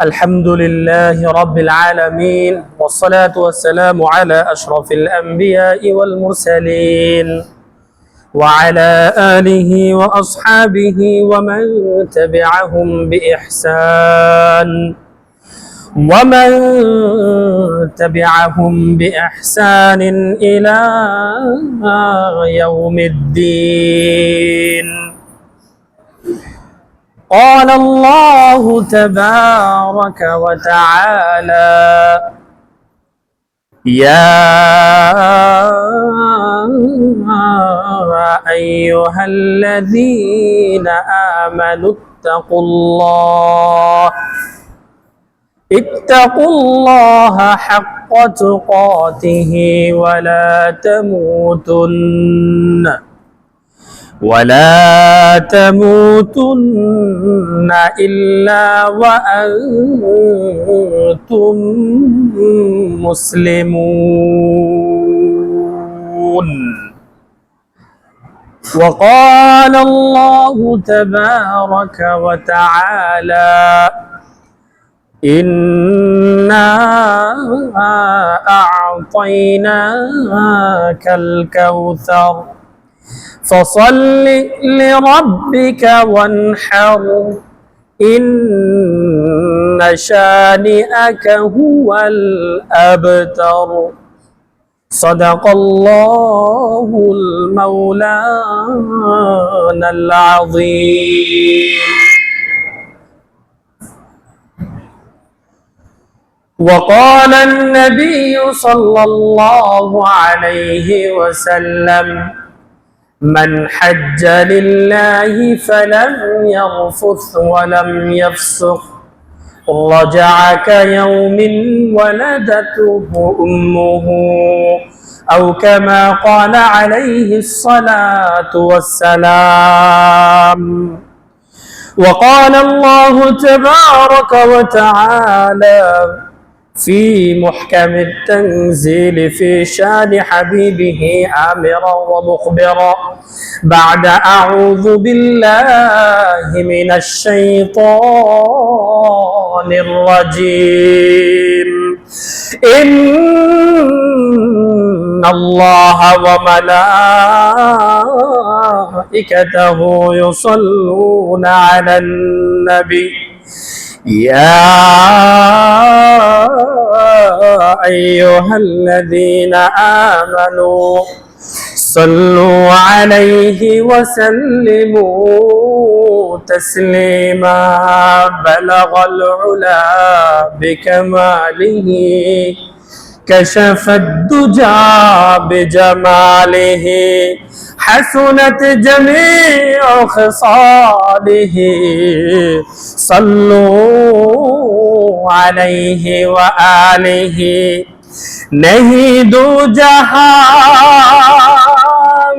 الحمد لله رب العالمين والصلاة والسلام على أشرف الأنبياء والمرسلين وعلى آله وأصحابه ومن تبعهم بإحسان إلى يوم الدين. قال الله تبارك وتعالى: يا أيها الذين آمنوا اتقوا الله حق تقاته ولا تموتن إلا وأنتم مسلمون. وقال الله تبارك وتعالى: إنا أعطيناك الكوثر فصل لربك وانحر إن شانئك هو الأبتر. صدق الله المولانا العظيم. وقال النبي صلى الله عليه وسلم: من حج لله فلم يرفث ولم يفسق رجع كيوم ولدته أمه، أو كما قال عليه الصلاة والسلام. وقال الله تبارك وتعالى في محكم التنزيل في شان حبيبه آمرا ومخبرا بعد أعوذ بالله من الشيطان الرجيم: إن الله وملائكته يصلون على النبي يا أيها الذين آمنوا صلوا عليه وسلموا تسليما. بلغ العلا بكماله كشف الدجى بجماله حسنت جميع خصاله. صلوا عليه وآله नहीं दो जहां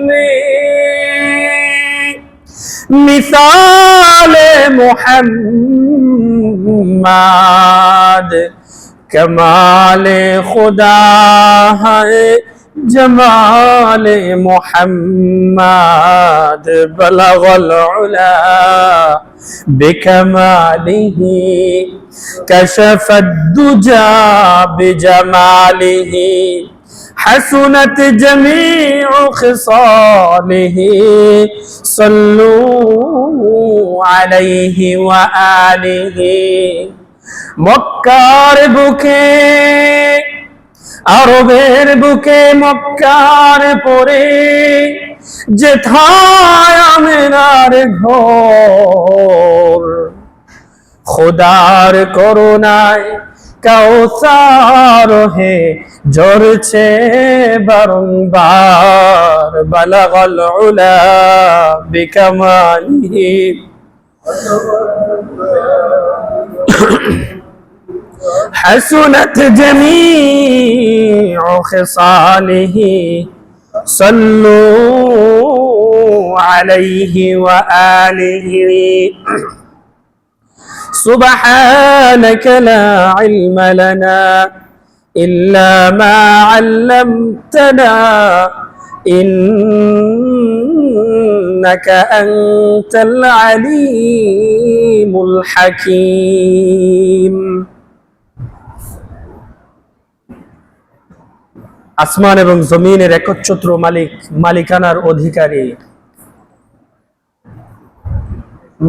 में मिसाल मुहम्मद कमाल खुदा है जमाल मुहम्मद बलगल उला बिकमालिही कशफ दुजा बिजमालिही हसनत जमीउ खिसालिही सल्लू अलैहि व आलिही। मक्कार बुके আরবের বুকে মক্কার পরে যেথায় আমিনার ঘর খোদার করুণায় কাউসার হে ঝরছে বারংবার বালাগাল উলা বিকামালিহি حسنت جميع خصاله صلوا عليه وآله. سبحانك لا علم لنا إلا ما علمتنا إن ইন্নাকা আনতাল আলীমুল হাকীম। আসমান এবং জমিনের একচ্ছত্র মালিকানার অধিকারী,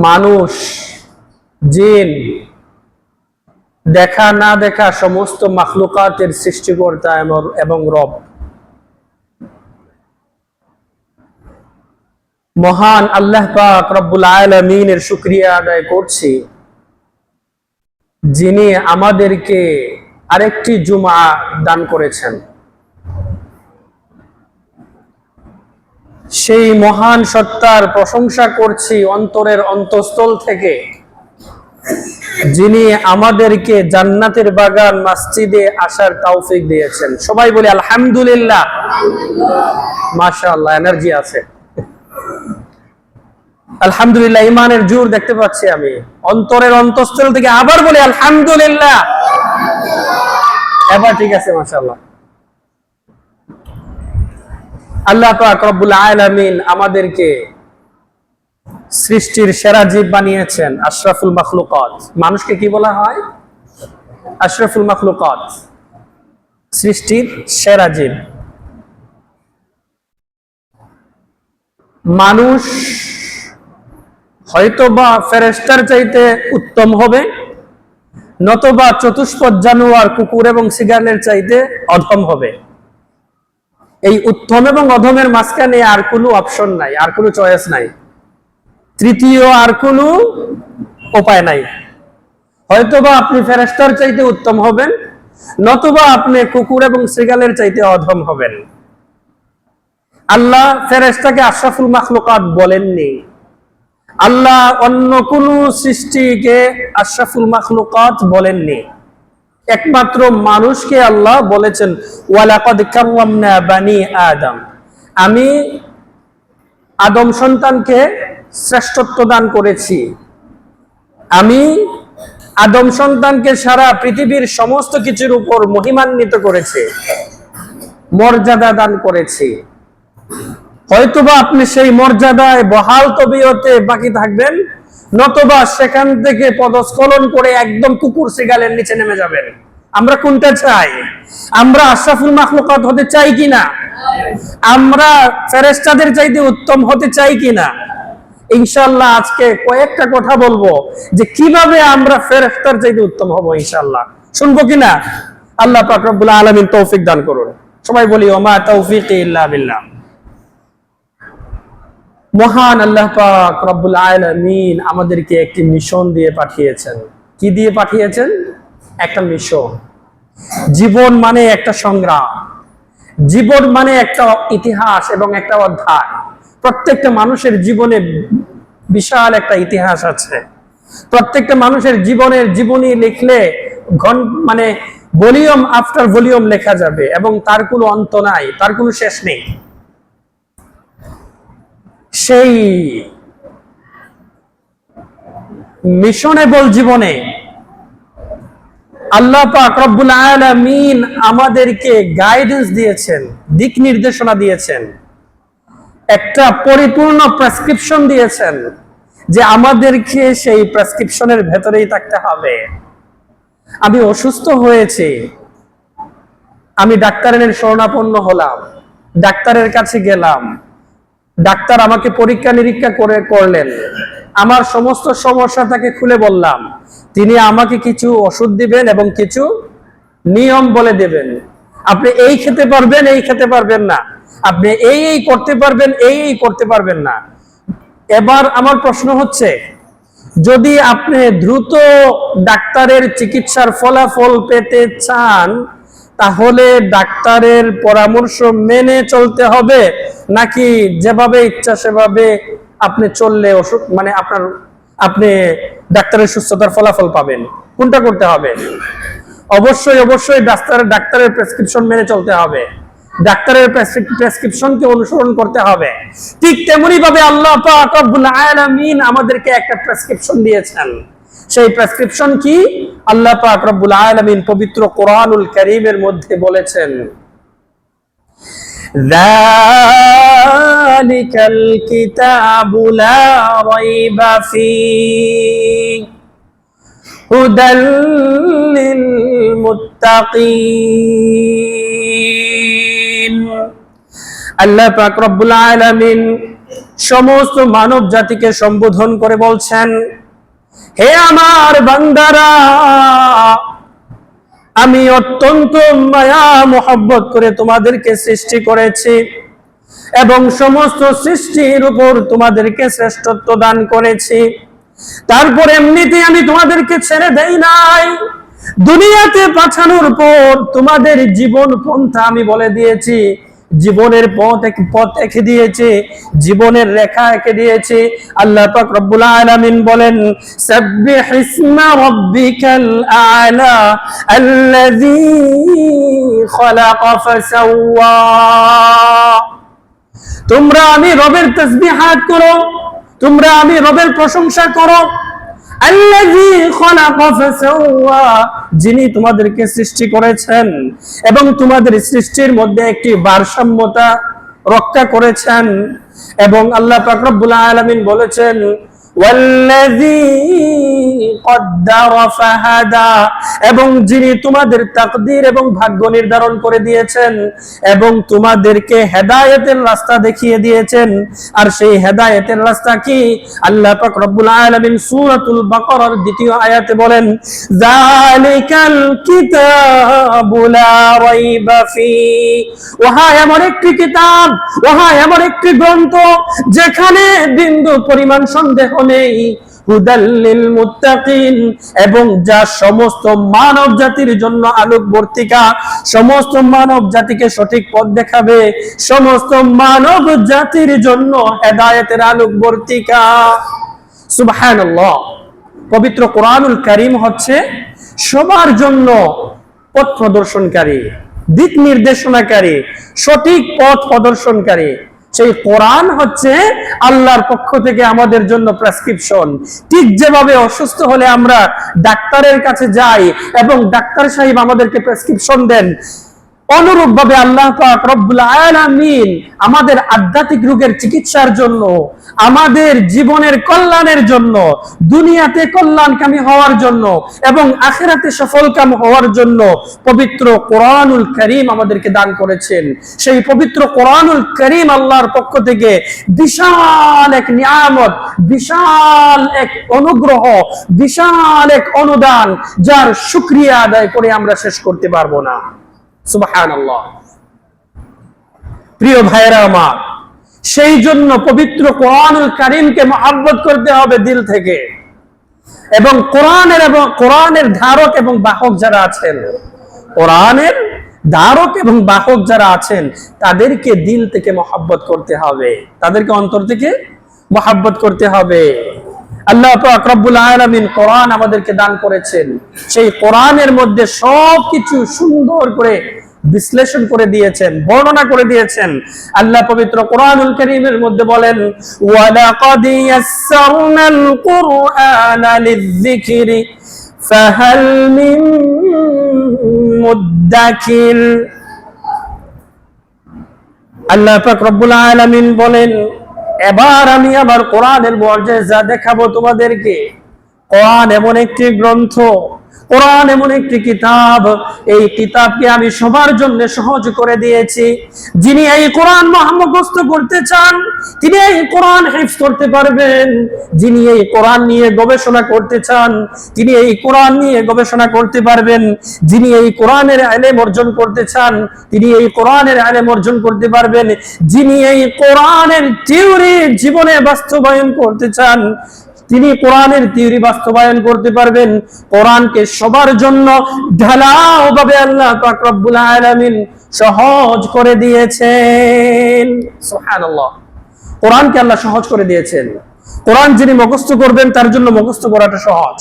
মানুষ, জিন, দেখা না দেখা সমস্ত মাখলুকাতের সৃষ্টিকর্তা এবং রব, মহান আল্লাহ পাক রব্বুল আলামিনের শুকরিয়া আদায় করছি, যিনি আমাদেরকে আরেকটি জুমা দান করেছেন। সেই মহান সত্তার প্রশংসা করছি অন্তরের অন্তঃস্থল থেকে, যিনি আমাদেরকে জান্নাতের বাগান মসজিদে আসার তৌফিক দিয়েছেন। সবাই বলি আলহামদুলিল্লাহ। মাশাআল্লাহ, এনার্জি আছে। আলহামদুলিল্লাহ, ইমানের জোর দেখতে পাচ্ছি আমি অন্তরের অন্তঃস্থল থেকে। আবার বলি আলহামদুলিল্লাহ। এবার ঠিক আছে, মাশাআল্লাহ। আল্লাহ পাক রব্বুল আলামিন আমাদেরকে সৃষ্টির সেরা জীব বানিয়েছেন, আশরাফুল মাখলুকাত। মানুষকে কি বলা হয়? আশরাফুল মাখলুকাত, সৃষ্টির সেরা জীব। মানুষ হয়তোবা ফেরেশতার চাইতে উত্তম হবে, নতবা চতুষ্পদ জানোয়ার কুকুর এবং সিগারের চাইতে অধম হবে। এই উত্তম এবং অধমের মাঝখানে আর কোনো অপশন নাই, আর কোনো চয়েস নাই, তৃতীয় আর কোনো উপায় নাই। হয়তোবা আপনি ফেরেশতার চাইতে উত্তম হবেন, নতুবা আপনি কুকুর এবং সিগালের চাইতে অধম হবেন। আল্লাহ ফেরেশতাকে আশরাফুল মাখলুকাত বলেননি, আল্লাহ অন্য কোন সৃষ্টিকে আশরাফুল মাখলুকাত বলেননি, একমাত্র মানুষকে আল্লাহ বলেছেন ওয়ালাকাদ কাররামনা বানি আদম। আমি আদম সন্তানকে শ্রেষ্ঠত্ব দান করেছি, আমি আদম সন্তানকে সারা পৃথিবীর সমস্ত কিছুর উপর মহিমান্বিত করেছি, মর্যাদা দান করেছি। হয়তোবা আপনি সেই মর্যাদায় বহাল তবিয়তে বাকি থাকবেন, নতবা সেখান থেকে পদস্খলন করে একদম কুকুর সিগালের নিচে নেমে যাবেন। আমরা কোনটা চাই? আমরা আশরাফুল মাখলুকাত হতে চাই কিনা? আমরা ফেরেশতাদের চাইতে উত্তম হতে চাই কিনা? ইনশাআল্লাহ আজকে কয়েকটা কথা বলবো যে কিভাবে আমরা ফেরেশতার চাইতে উত্তম হব। ইনশাআল্লাহ শুনবো কিনা? আল্লাহ পাক রব্বুল আলামিন তৌফিক দান করুন। সবাই বলি ওমা তাওফীকি ইল্লা বিল্লাহ। মহান আল্লাহ পাক রব্বুল আলামিন আমাদেরকে একটি মিশন দিয়ে পাঠিয়েছেন। কি দিয়ে পাঠিয়েছেন? একটা মিশন। জীবন মানে একটা সংগ্রাম, জীবন মানে একটা ইতিহাস এবং একটা অধ্যায়। প্রত্যেকটা মানুষের জীবনে বিশাল একটা ইতিহাস আছে। প্রত্যেকটা মানুষের জীবনী লিখলে মানে ভলিউম আফটার ভলিউম লেখা যাবে এবং তার কোনো অন্ত নাই, তার কোনো শেষ নেই। সেই মিশনেবল জীবনে আল্লাহ পাক রব্বুল আলামিন আমাদেরকে গাইডেন্স দিয়েছেন, দিক নির্দেশনা দিয়েছেন, একটা পরিপূর্ণ প্রেসক্রিপশন দিয়েছেন যে আমাদেরকে সেই প্রেসক্রিপশনের ভেতরেই থাকতে হবে। আমি অসুস্থ হয়েছি, আমি ডাক্তারের শরণাপন্ন হলাম, ডাক্তারের কাছে গেলাম, ডাক্তার আমাকে পরীক্ষা নিরীক্ষা করলেন, আমার সমস্ত সমস্যা তাকে খুলে বললাম, তিনি আমাকে কিছু ওষুধ দিবেন এবং কিছু নিয়ম বলে দেবেন। আপনি এই খেতে পারবেন, এই খেতে পারবেন না, আপনি এই করতে পারবেন, এই করতে পারবেন না। এবার আমার প্রশ্ন হচ্ছে, যদি আপনি দ্রুত ডাক্তারের চিকিৎসার ফলাফল পেতে চান, তাহলে ডাক্তারের পরামর্শ মেনে চলতে হবে, নাকি যেভাবে ইচ্ছা সেভাবে আপনি চললে ওষুধ মানে আপনি ডাক্তারের সুস্থতার ফলাফল পাবেন? কোনটা করতে হবে? অবশ্যই ডাক্তারের প্রেসক্রিপশন মেনে চলতে হবে, ডাক্তারের প্রেসক্রিপশনকে অনুসরণ করতে হবে। ঠিক তেমনি ভাবে আল্লাহ পাক রব্বুল আলামিন আমাদেরকে একটা প্রেসক্রিপশন দিয়েছেন। সেই প্রেসক্রিপশন কি? আল্লাহ পাক রব্বুল আলামিন পবিত্র কোরআনুল কারীমের মধ্যে বলেছেন, যালিকাল কিতাবু লা রাইবা ফীহি হুদাল লিল মুত্তাকিন। আল্লাহ পাক রব্বুল আলামিন সমস্ত মানব জাতিকে সম্বোধন করে বলছেন, হে আমার বান্দারা, আমি অত্যন্ত মায়া মোহাব্বত করে তোমাদেরকে সৃষ্টি করেছি এবং সমস্ত সৃষ্টির উপর তোমাদেরকে শ্রেষ্ঠত্ব দান করেছি। তারপর এমনিতে আমি তোমাদেরকে ছেড়ে দেই নাই। দুনিয়াতে পাঠানোর পর তোমাদের জীবন পন্থা আমি বলে দিয়েছি, জীবনের পথ এঁকে দিয়েছে, জীবনের রেখা এঁকে দিয়েছে। আল্লাহ পাক রব্বুল আলামিন বলেন, সাব্বিহ ইসমা রাব্বিকাল আ'লা আল্লাযী খালাকা ফাসাওয়া। তোমরা আমি রবের তাসবিহাত করো, তোমরা আমি রবের প্রশংসা করো। আল্লাযী খালাকা ফাসাওয়া, যিনি তোমাদেরকে সৃষ্টি করেছেন এবং তোমাদের সৃষ্টির মধ্যে একটি ভারসাম্যতা রক্ষা করেছেন। এবং আল্লাহ পাক রব্বুল আলামিন বলেছেন, ওয়াল্লাযী কদ্দারা ফাহাদা, এবং যিনি তোমাদের তাকদীর এবং ভাগ্য নির্ধারণ করে দিয়েছেন এবং তোমাদেরকে হেদায়েতের রাস্তা দেখিয়ে দিয়েছেন। আর সেই হেদায়েতের রাস্তা কি? আল্লাহ পাক রব্বুল আলামিন সূরাতুল বাকারার 2য় আয়াতে বলেন, যালিকাল কিতাবু লা রাইবা ফীহি, ওহা এমন একটি কিতাব, ওহা এমন একটি গ্রন্থ যেখানে বিন্দু পরিমাণ সন্দেহ নেই, হুদাল লিল মুত্তাকিন, এবং যা সমস্ত মানব জাতির জন্য আলোকবর্তিকা, সমস্ত মানব জাতিকে সঠিক পথ দেখাবে, সমস্ত মানব জাতির জন্য হেদায়েতের আলোকবর্তিকা। সুবহানাল্লাহ। পবিত্র কোরআনুল কারীম হচ্ছে সবার জন্য পথ প্রদর্শনকারী, দিক নির্দেশনাকারী, সঠিক পথ প্রদর্শনকারী। সেই কোরআন হচ্ছে আল্লাহর পক্ষ থেকে আমাদের জন্য প্রেসক্রিপশন। ঠিক যেভাবে অসুস্থ হলে আমরা ডাক্তারের কাছে যাই এবং ডাক্তার সাহেব আমাদেরকে প্রেসক্রিপশন দেন, অনুরূপ ভাবে আল্লাহ পাক রব্বুল আলামিন আমাদের আধ্যাত্মিক রোগের চিকিৎসার জন্য, আমাদের জীবনের কল্যাণের জন্য, দুনিয়াতে কল্যাণকামী হওয়ার জন্য এবং আখিরাতে সফলকাম হওয়ার জন্য পবিত্র কোরআনুল কারীম আমাদেরকে দান করেছেন। সেই পবিত্র কোরআনুল কারীম আল্লাহর পক্ষ থেকে বিশাল এক নিয়ামত, বিশাল এক অনুগ্রহ, বিশাল এক অনুদান, যার শুকরিয়া আদায় করে আমরা শেষ করতে পারবো না। সুবহানাল্লাহ। প্রিয় ভাইরা আমার, সেই জন্য পবিত্র কোরআনুল কারীমকে মহব্বত করতে হবে দিল থেকে। এবং কোরআনের ধারক এবং বাহক যারা আছেন, কোরআনের ধারক এবং বাহক যারা আছেন, তাদেরকে দিল থেকে মহব্বত করতে হবে, তাদেরকে অন্তর থেকে মহব্বত করতে হবে। আল্লাহ পাক রব্বুল আলামিন কোরআন আমাদেরকে দান করেছেন। সেই কোরআনের মধ্যে সবকিছু সুন্দর করে বিশ্লেষণ করে দিয়েছেন, বর্ণনা করে দিয়েছেন। আল্লাহ পবিত্র কোরআনুল কারীমের মধ্যে বলেন, ওয়ালাকাদ ইয়াসসারনাল কুরআনা লিয-যিকরি ফাহাল মিন মুদ্দাকির। আল্লাহ পাক রব্বুল আলামিন বলেন, এবার আমি আমার কোরআনের মুআজিজা দেখাবো তোমাদেরকে। কোরআন এমন একটি গ্রন্থ, কোরআন এমন একটি কিতাব, এই কিতাবকে আমি সবার জন্য সহজ করে দিয়েছি। যিনি এই কোরআন মুখস্থ করতে চান, তিনি এই কোরআন হিফজ করতে পারবেন। যিনি এই কোরআন নিয়ে গবেষণা করতে চান, তিনি এই কোরআন নিয়ে গবেষণা করতে পারবেন। যিনি এই কোরআনের ইলম অর্জন করতে চান, তিনি এই কোরআনের ইলম অর্জন করতে পারবেন। যিনি এই কোরআনের থিওরি জীবনে বাস্তবায়ন করতে চান, তিনি কোরআনের থিওরি বাস্তবায়ন করতে পারবেন। কোরআনকে সবার জন্য ঢালাওভাবে আল্লাহ পাক রব্বুল আলামিন সহজ করে দিয়েছেন। সুবহানাল্লাহ। কোরআনকে আল্লাহ সহজ করে দিয়েছেন। কোরআন যিনি মুখস্থ করবেন তার জন্য মুখস্থ করাটা সহজ।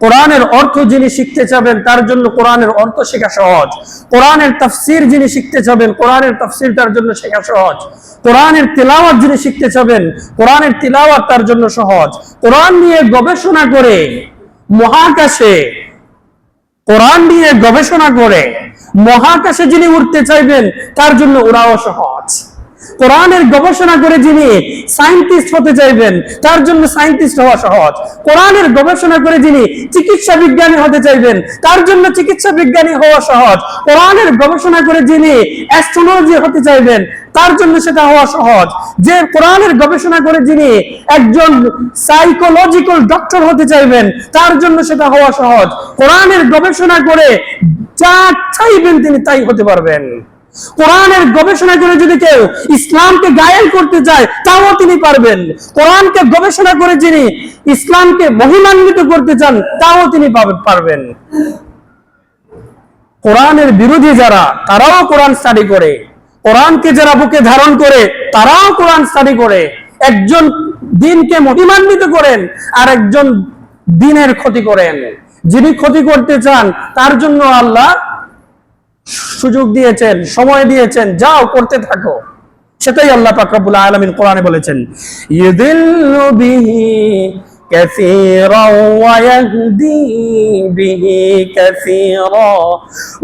কোরআনের অর্থ যিনি শিখতে চাবেন তার জন্য কোরআনের অর্থ শেখা সহজ। কোরআনের তাফসীর যিনি শিখতে চাবেন, কোরআনের তাফসীর তার জন্য শেখা সহজ। কোরআনের তিলাওয়াত যিনি শিখতে চাবেন, কোরআনের তিলাওয়াত তার জন্য সহজ। কোরআন নিয়ে গবেষণা করে মহাকাশে, কোরআন নিয়ে গবেষণা করে মহাকাশে যিনি উঠতে চাইবেন তার জন্য ওরাও সহজ। কোরআনের গবেষণা করে যিনি সায়েন্টিস্ট হতে চাইবেন তার জন্য সায়েন্টিস্ট হওয়া সহজ। কোরআনের গবেষণা করে যিনি চিকিৎসা বিজ্ঞানী হতে চাইবেন তার জন্য চিকিৎসা বিজ্ঞানী হওয়া সহজ। কোরআনের গবেষণা করে যিনি অ্যাস্ট্রোলজি হতে চাইবেন তার জন্য সেটা হওয়া সহজ। যে কোরআনের গবেষণা করে যিনি একজন সাইকোলজিক্যাল ডক্টর হতে চাইবেন তার জন্য সেটা হওয়া সহজ। কোরআনের গবেষণা করে যা চাইবেন তিনি তাই হতে পারবেন। কোরআনের গবেষণা করে যদি কেউ ইসলামকে গায়েল করতে চায় তাও তিনি পারবেন। কোরআনকে গবেষণা করে যিনি ইসলামকে মহিমান্বিত করতে চান তাও তিনি পারবেন। কোরআনের বিরোধী যারা তারাও কোরআন স্টাডি করে, কোরআনকে যারা বুকে ধারণ করে তারাও কোরআন স্টাডি করে। একজন দ্বীনকে মহিমান্বিত করেন আর একজন দ্বীনের ক্ষতি করেন। যিনি ক্ষতি করতে চান তার জন্য আল্লাহ সুযোগ দিয়েছেন, সময় দিয়েছেন, যাও করতে থাকো। সেটাই আল্লাহ পাক রব্বুল আলামিন কোরআনে বলেছেন, ইউদিল্লু বিহি কাসীরান ওয়া ইয়াহদি বিহি কাসীরা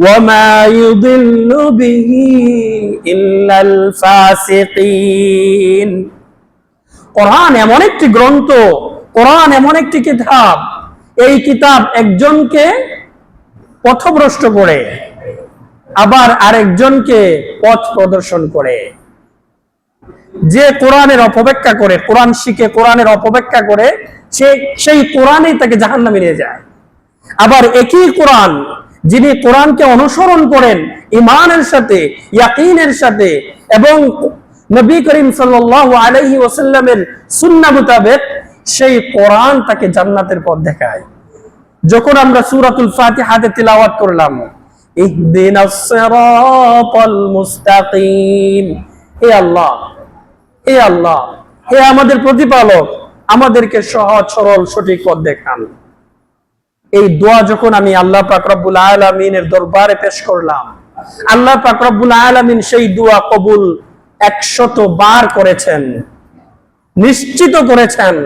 ওয়া মা ইউদিল্লু বিহি ইল্লাল ফাসিকিন। কোরআন এমন একটি গ্রন্থ, কোরআন এমন একটি কিতাব, এই কিতাব একজনকে পথভ্রষ্ট করে আবার আরেকজনকে পথ প্রদর্শন করে। যে কোরআনের অপব্যাখ্যা করে, কোরআন শিখে কোরআনের অপব্যাখ্যা করে, সেই কোরআনেই তাকে জাহান্নামে নিয়ে যায়। আবার একই কোরআন যিনি কোরআনকে অনুসরণ করেন ঈমানের সাথে, ইয়াকিনের সাথে এবং নবী করিম সাল্লাল্লাহু আলাইহি ওয়াসাল্লামের সুন্নাহ মোতাবেক, সেই কোরআন তাকে জান্নাতের পথ দেখায়। যখন আমরা সূরাতুল ফাতিহাতে তিলাওয়াত করলাম, ইহদিনাস সিরাতাল মুস্তাকিম, হে আল্লাহ, হে আল্লাহ, হে আমাদের প্রতিপালক, আমাদেরকে সহজ সরল সঠিক পথ দেখান। এই দোয়া যখন আমি আল্লাহ পাক রব্বুল আলামিনের দরবারে পেশ করলাম, আল্লাহ পাক রব্বুল আলামিন সেই দোয়া কবুল 100 বার করেছেন, নিশ্চিত করেছেন।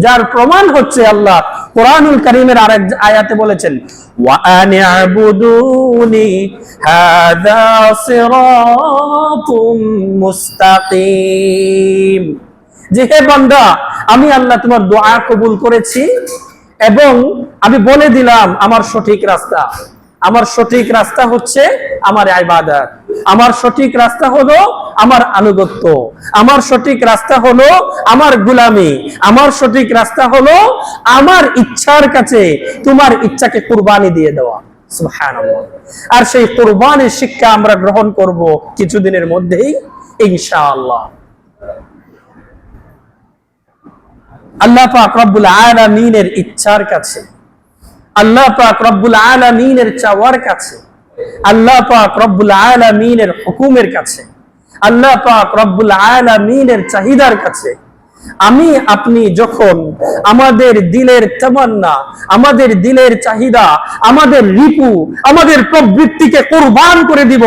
যার প্রমাণ হচ্ছে আল্লাহ কোরআনুল কারীমের আরেক আয়াতে বলেছেন, ওয়া আনি'বুদুনি হাযা সিরাতুম মুস্তাকিম, যে হে বান্দা, আমি আল্লাহ তোমার দোয়া কবুল করেছি এবং আমি বলে দিলাম আমার সঠিক রাস্তা। আমার সঠিক রাস্তা হচ্ছে আমার ইবাদত, আমার সঠিক রাস্তা হলো আমার আনুগত্য, আমার সঠিক রাস্তা হলো আমার গোলামি, আমার সঠিক রাস্তা হলো আমার ইচ্ছার কাছে তোমার ইচ্ছাকে কুরবানি দিয়ে দেওয়া। সুবহানাল্লাহ। আর সেই কুরবানির শিক্ষা আমরা গ্রহণ করব কিছুদিনের মধ্যেই ইনশাআল্লাহ। আল্লাহ পাক রব্বুল আলামিনের ইচ্ছার কাছে, আল্লাহ পাক রব্বুল আলামিনের চাওয়ার কাছে, আল্লাহ পাক রব্বুল আলামিনের হুকুমের কাছে, আল্লাহ পাক রব্বুল আলামিনের চাহিদার কাছে আমি আপনি যখন আমাদের দিলের তামান্না, আমাদের দিলের চাহিদা, আমাদের রিপু, আমাদের প্রবৃত্তিকে কুরবান করে দিব,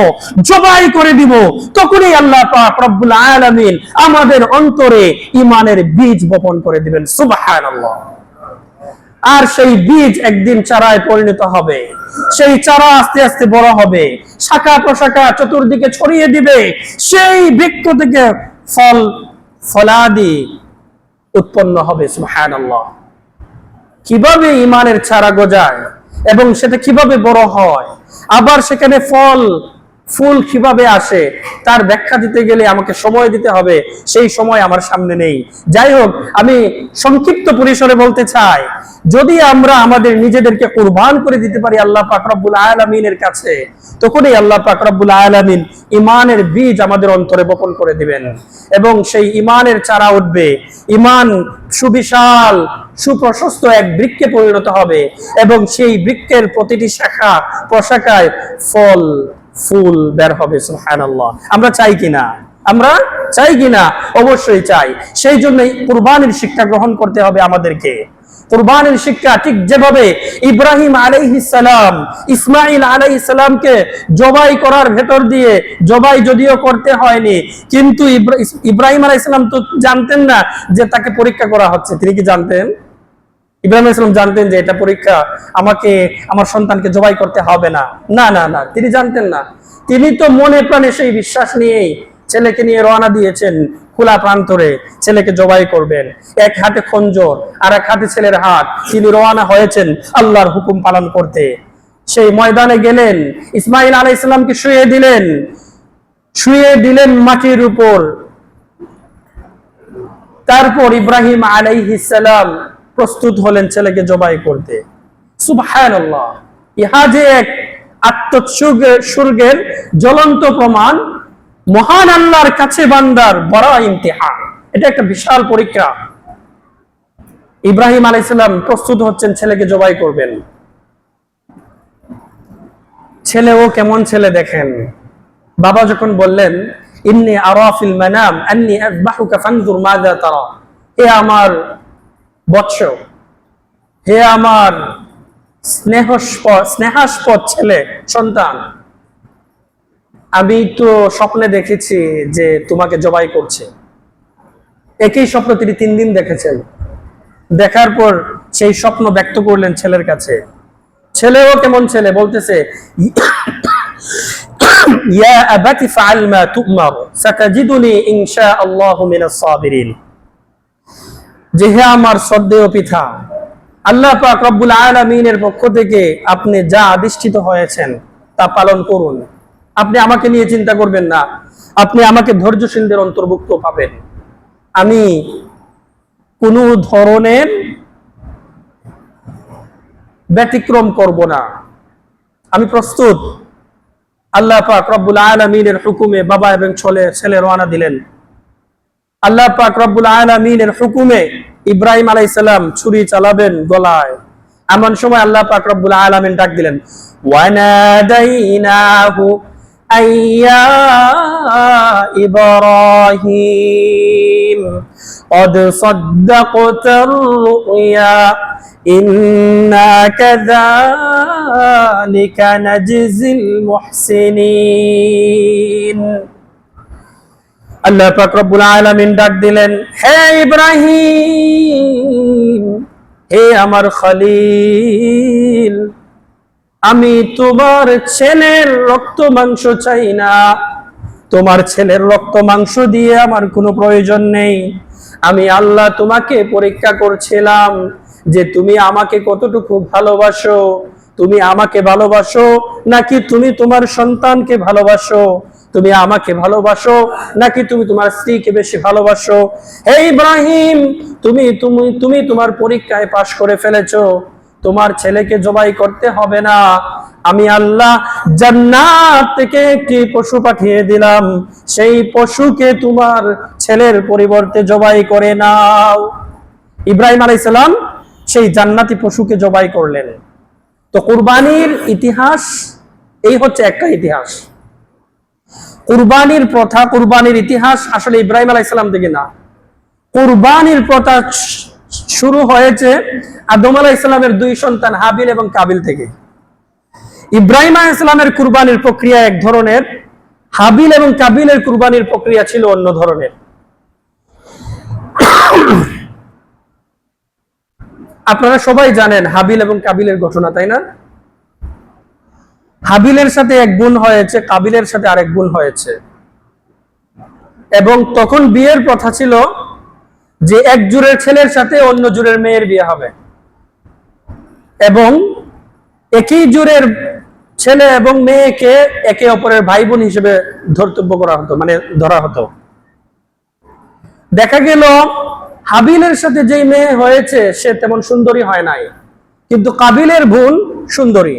জবাই করে দিব, তখনই আল্লাহ পাক রব্বুল আলামিন আমাদের অন্তরে ঈমানের বীজ বপন করে দিবেন। সুবহানাল্লাহ। আর সেই বীজ একদিন চারায় পরিণত হবে, সেই চারা আস্তে আস্তে বড় হবে, শাখা প্রশাখা চতুর্দিকে ছড়িয়ে দিবে, সেই বৃক্ষ থেকে ফল ফলাদি উৎপন্ন হবে। সুবহানাল্লাহ। কিভাবে ঈমানের চারা গজায় এবং সেটা কিভাবে বড় হয়, আবার সেখানে ফল ফুল কিভাবে আসে, তার ব্যাখ্যা দিতে গেলে আমাকে সময় দিতে হবে, সেই সময় আমার সামনে নেই। যাই হোক, আমি সংক্ষিপ্ত পরিসরে বলতে চাই, যদি আমরা আমাদের নিজেদেরকে কুরবান করে দিতে পারি আল্লাহ পাক রব্বুল আলামিনের কাছে, তখনই আল্লাহ পাক রব্বুল আলামিন ঈমানের বীজ আমাদের অন্তরে বপন করে দিবেন এবং সেই ঈমানের চারা উঠবে। ঈমান সুবিশাল সুপ্রশস্ত এক বৃক্ষে পরিণত হবে এবং সেই বৃক্ষের প্রতিটি শাখা প্রশাখায় ফল ফুল বের হবে। সুবহানাল্লাহ। আমরা চাই কিনা? আমরা চাই কিনা? অবশ্যই চাই। সেই জন্যই কুরবানির শিক্ষা গ্রহণ করতে হবে আমাদেরকে। কুরবানির শিক্ষা ঠিক যেভাবে ইব্রাহিম আলাইহিস সালাম ইসমাঈল আলাইহিস সালামকে জবাই করার ভেতর দিয়ে, জবাই যদিও করতে হয়নি, কিন্তু ইব্রাহিম আলাইহিস সালাম তো জানতেন না যে তাকে পরীক্ষা করা হচ্ছে। তিনি কি জানতেন? ইব্রাহিম আলাইহিস সালাম জানতেন যে এটা পরীক্ষা, আমাকে আমার সন্তানকে জবাই করতে হবে না। না না না, তিনি জানতেন না। তিনি তো মনে প্রাণে সেই বিশ্বাস নিয়েই ছেলেকে নিয়ে রওনা দিয়েছেন খোলা প্রান্তরে, ছেলেকে জবাই করবেন। এক হাতে খঞ্জর আর এক হাতে ছেলের হাত, তিনি রওনা হয়েছেন আল্লাহর হুকুম পালন করতে। সেই ময়দানে গেলেন, ইসমাইল আলাইহিস সালামকে শুয়ে দিলেন মাটির উপর। তারপর ইব্রাহিম আলাইহিস সালাম প্রস্তুত হলেন ছেলেকে জবাই করতে। সুবহানাল্লাহ, ইহা যে এক আত্মোৎসর্গের জ্বলন্ত প্রমাণ, মহান আল্লাহর কাছে বান্দার বড় ইমতিহান। এটা একটা বিশাল পরীক্ষা। ইব্রাহিম আলাইহিস সালাম প্রস্তুত হচ্ছেন ছেলেকে জবাই করবেন। ছেলেও কেমন ছেলে দেখেন। বাবা যখন বললেন, ইন্নী আরা ফিল মানাম আন্নী আযবাহুকা ফানজুর মাযা তারা, হে আমার বৎস, হে আমার স্নেহাস্পদ ছেলে সন্তান, আমি তো স্বপ্নে দেখেছি যে তোমাকে জবাই করছে। একই স্বপ্ন তিনি 3 দিন দেখেছেন। দেখার পর সেই স্বপ্ন ব্যক্ত করলেন ছেলের কাছে। ছেলেও কেমন ছেলে, বলতেছে, ইয়া আবাতি ফাআল মা তু'মার সাতাজিদুনি ইনশাআল্লাহু মিনাস সাবিরিন, যে হে আমার শ্রদ্ধেয় পিতা, আল্লাহ পাক রব্বুল আলামিনের পক্ষ থেকে আপনি যা আদিষ্ঠিত হয়েছেন তা পালন করুন। আপনি আমাকে নিয়ে চিন্তা করবেন না, আপনি আমাকে ধৈর্যশীলদের অন্তর্ভুক্ত পাবেন। আমি কোনো ধরনের ব্যতিক্রম করব না, আমি প্রস্তুত। আল্লাহ পাক রব্বুল আলামিনের হুকুমে বাবা এবং ছেলে রওনা দিলেন। আল্লাহ পাক রব্বুল আলামিনের হুকুমে ইব্রাহিম আলাইহিস সালাম ছুরি চালাবেন গলায়। এমন সময় আল্লাহ পাক রব্বুল আলামিন ডাক দিলেন, ওয়ানাদাইনাহু আইয়া ইব্রাহিম قد صدقت الرؤيا إنا كذلك نجزي المحسنين। আল্লাহ পাক রব্বুল আলামিন ডাক দিলেন, হে ইব্রাহিম, হে আমার খলিল, আমি তোমার ছেলের রক্ত মাংস চাই না। তোমার ছেলের রক্ত মাংস দিয়ে আমার কোনো প্রয়োজন নেই। আমি আল্লাহ তোমাকে পরীক্ষা করছিলাম যে তুমি আমাকে কতটুকু ভালোবাসো। তুমি আমাকে ভালোবাসো নাকি তুমি তোমার সন্তানকে ভালোবাসো? তুমি আমাকে ভালোবাসো নাকি তুমি তোমার স্ত্রীকে বেশি ভালোবাসো? হে ইব্রাহিম, তুমি তোমার পরীক্ষায় পাশ করে ফেলেছো। তোমার ছেলেকে জবাই করতে হবে না। আমি আল্লাহ জান্নাত থেকে একটি পশু পাঠিয়ে দিলাম, সেই পশুকে তোমার ছেলের পরিবর্তে জবাই করে নাও। ইব্রাহিম আলাইহিস সালাম সেই জান্নাতি পশুকে জবাই করলেন। তো কুরবানির ইতিহাস এই হচ্ছে একটা ইতিহাস। কুরবানির প্রথা, কুরবানির ইতিহাস আসলে ইব্রাহিম আলাইহিস সালাম থেকে না। কুরবানির প্রথা শুরু হয়েছে আদম আলাইহিস সালামের 2 সন্তান হাবিল এবং কাবিল থেকে। ইব্রাহিম আলাইহিস সালামের কুরবানির প্রক্রিয়া এক ধরনের, হাবিল এবং কাবিলের কুরবানির প্রক্রিয়া ছিল অন্য ধরনের। আপনারা সবাই জানেন হাবিল এবং কাবিলের ঘটনা, তাই না? হাবিলের সাথে এক বোন হয়েছে, কাবিলের সাথে আরেক বোন হয়েছে, এবং তখন বিয়ের প্রথা ছিল যে এক জুরের ছেলের সাথে অন্য জুরের মেয়ের বিয়ে হবে, এবং একই জুরের ছেলে এবং মেয়েকে একে অপরের ভাই বোন হিসেবে ধর্তব্য করা হতো, মানে ধরা হতো। দেখা গেল হাবিলের সাথে যেই মেয়ে হয়েছে সে তেমন সুন্দরী হয় নাই, কিন্তু কাবিলের বোন সুন্দরী।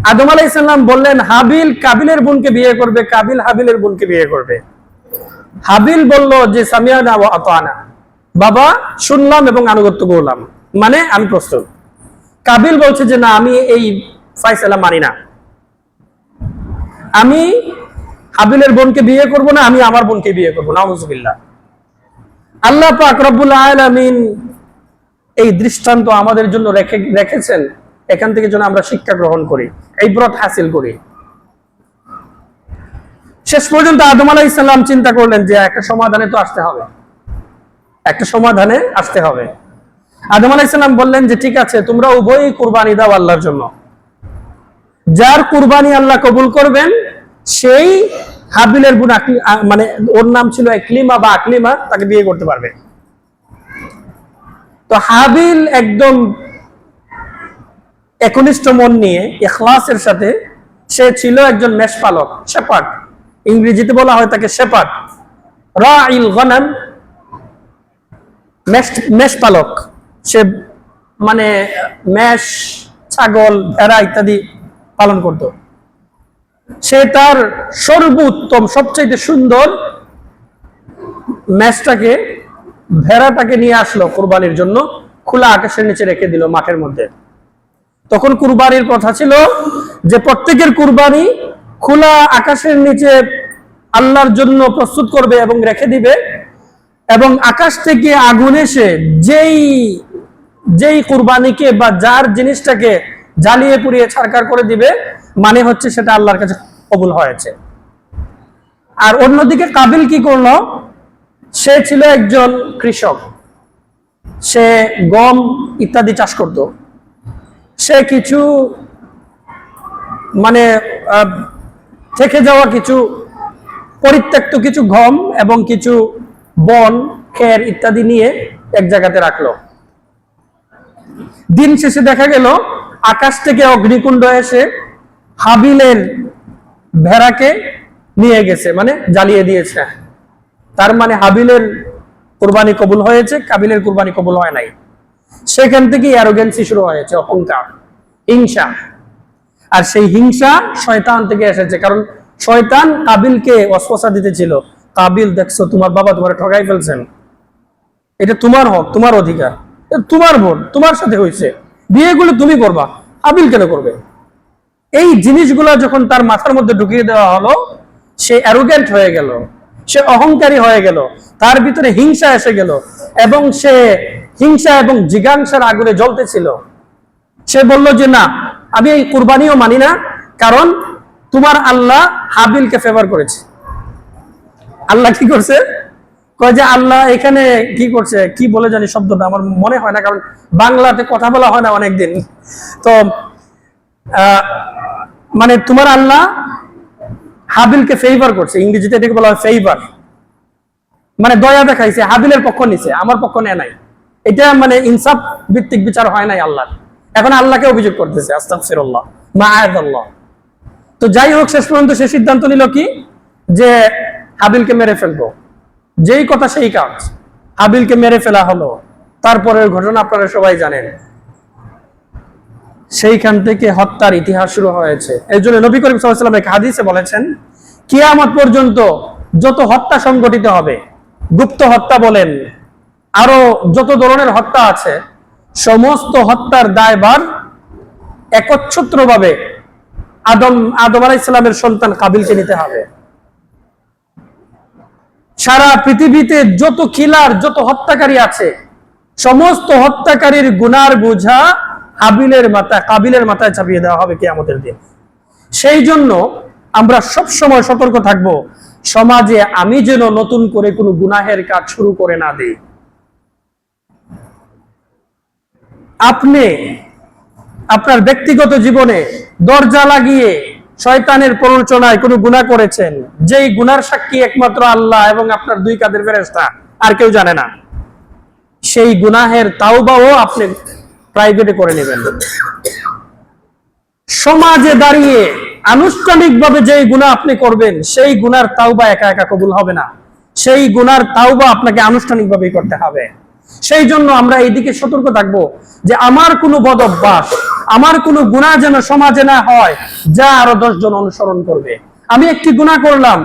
আদম আলাইহিস সালাম বললেন হাবিল কাবিলের বোনকে বিয়ে করবে, কাবিল হাবিলের বোনকে বিয়ে করবে। হাবিল বলল যে সামিয়ানা ওয়া আতানা, বাবা শুনলাম এবং আনুগত্য করলাম, মানে আমি প্রস্তুত। কাবিল বলছে যে না, আমি এই ফয়সালা মানি না, আমি হাবিলের বোনকে বিয়ে করব না, আমি আমার বোনকে বিয়ে করব। নাউযুবিল্লাহ। আল্লাহ পাক রব্বুল আলামিন এই দৃষ্টান্ত আমাদের জন্য রেখেছেন, এখান থেকে যেন আমরা শিক্ষা গ্রহণ করি, ইবরত হাসিল করি। শেষ পর্যন্ত আদম আলাইহিস সালাম চিন্তা করলেন যে একটা সমাধানে তো আসতে হবে, একটা সমাধানে আসতে হবে। আদম আলাইহিস সালাম বললেন যে ঠিক আছে, তোমরা উভয়ই কুরবানি দাও আল্লাহর জন্য। যার কুরবানি আল্লাহ কবুল করবেন সেই হাবিলের বোন মানে ওর নাম ছিল একলিমা বা আকলিমা, তাকে বিয়ে করতে পারবে। তো হাবিল একদম একনিষ্ঠ মন নিয়ে ইখলাসের সাথে, সে ছিল একজন মেষপালক, শেপার্ড, ইংরেজিতে বলা হয় তাকে শেপার্ড, রাইল গনাম, মেষপালক। সে মানে মেষ, ছাগল, ভেড়া ইত্যাদি পালন করত। সে তার সর্বোত্তম সবচেয়ে সুন্দর মেষটাকে, ভেড়াটাকে নিয়ে আসলো কুরবানির জন্য, খোলা আকাশের নিচে রেখে দিল মাঠের মধ্যে। তখন কুরবানির কথা ছিল যে প্রত্যেকের কুরবানি খোলা আকাশের নিচে আল্লাহর জন্য প্রস্তুত করবে এবং রেখে দিবে, এবং আকাশ থেকে আগুন এসে যেই কুরবানিকে বা যার জিনিসটাকে জ্বালিয়ে পুড়িয়ে ছারখার করে দিবে, মানে হচ্ছে সেটা আল্লাহর কাছে কবুল হয়েছে। আর অন্যদিকে কাবিল কি করলো? সে ছিল একজন কৃষক, সে গম ইত্যাদি চাষ করত। সে কিছু মানে থেকে যাওয়া কিছু পরিত্যক্ত কিছু গম এবং কিছু বন, খের ইত্যাদি নিয়ে এক জায়গাতে রাখলো। দিন শেষে দেখা গেল আকাশ থেকে অগ্নিকুণ্ড এসে হাবিলের ভেড়াকে নিয়ে গেছে, মানে জ্বালিয়ে দিয়েছে। তার মানে হাবিলের কুরবানি কবুল হয়েছে, কাবিলের কুরবানি কবুল হয় নাই। সেখান থেকে অ্যারোগেন্সি শুরু হয়েছে, অহংকার, হিংসা। আর সেই হিংসা শয়তান থেকে এসেছে, কারণ শয়তান কাবিলকে ওয়াসওয়াসা দিতেছিল, কাবিল দেখছো তোমার বাবা তোমার ঠকাই ফেলছেন, এটা তোমার হক, তোমার অধিকার, তোমার বোন, তোমার সাথে হয়েছে, বিয়েগুলো তুমি করবা, কাবিল কেন করবে? এই জিনিসগুলো যখন তার মাথার মধ্যে ঢুকিয়ে দেওয়া হলো, সে অ্যারোগেন্ট হয়ে গেল, সে অহংকারী হয়ে গেল, তার ভিতরে হিংসা এসে গেল, এবং সে হিংসা এবং জিজ্ঞাসার আগুনে জ্বলতেছিল। সে বলল যে না, আমি এই কুরবানিও মানি না, কারণ তোমার আল্লাহ হাবিলকে ফেভার করেছে। আল্লাহ কি করছে? কয় যে আল্লাহ এখানে কি করছে, কি বলে জানি শব্দটা আমার মনে হয় না, কারণ বাংলাতে কথা বলা হয় না অনেকদিন। তো মানে তোমার আল্লাহ হাবিলকে ফেভার করছে, ইংরেজিতে এটাকে বলা হয় ফেভার, মানে দয়া দেখাইছে, হাবিলের পক্ষ নিছে, আমার পক্ষ নেয় নাই। এটা মানে ইনসাফ ভিত্তিক বিচার হয় নাই আল্লাহ। এখন আল্লাহকে অভিযোগ করতেছে, আস্তাগফিরুল্লাহ, মাআযাল্লাহ। তো যাই হোক, শেষ পর্যন্ত সে সিদ্ধান্ত নিল কি, যে হাবিলকে মেরে ফেলবো। যেই কথা সেই কাজ, হাবিলকে মেরে ফেলা হলো। তারপরের ঘটনা আপনারা সবাই জানেন। সেইখান থেকে হত্যার ইতিহাস শুরু হয়েছে। এই জন্য নবী করিম সাল্লাল্লাহু আলাইহি ওয়াসাল্লাম এক হাদিসে বলেছেন, কিয়ামত পর্যন্ত যত হত্যা সংঘটিত হবে, গুপ্ত হত্যা বলেন, আরো যত ধরনের হত্যা আছে, সমস্ত হত্যার দায়ভার একচ্ছত্রভাবে আদম আলাইহিস সালামের সন্তান কাবিলকে নিতে হবে। সারা পৃথিবীতে যত কিলার, যত হত্যাকারী আছে, সমস্ত হত্যাকারীর গুনার বোঝা কাবিলের মাথায় চাপিয়ে দেওয়া হবে কিয়ামতের দিন। সেই জন্য আমরা সব সময় সতর্ক থাকব, সমাজে আমি যেন নতুন করে কোনো গুনাহের কাজ শুরু করে না দেই। আপনি আপনার ব্যক্তিগত জীবনে দরজা লাগিয়ে শয়তানের প্ররোচনায় কোনো গুনাহ করেছেন, যেই গুনার সাক্ষী একমাত্র আল্লাহ এবং আপনার দুই কাঁধের ফেরেশতা, আর কেউ জানে না, সেই গুনাহের তাওবাও আপনি প্রাইভেটে করে নেবেন। সমাজে দাঁড়িয়ে আনুষ্ঠানিকভাবে যেই গুনাহ আপনি করবেন, সেই গুনার তাওবা একা একা কবুল হবে না, সেই গুনার তাওবা আপনাকে আনুষ্ঠানিকভাবেই করতে হবে। সেই জন্য আমরা এইদিকে সতর্ক থাকবো যে আমার কোনো বদ অভ্যাস, আমার কোনো গুনাহ যেন সমাজে না হয় যা আরো 10 জন অনুসরণ করবে। আমি একটি গুনাহ করলাম,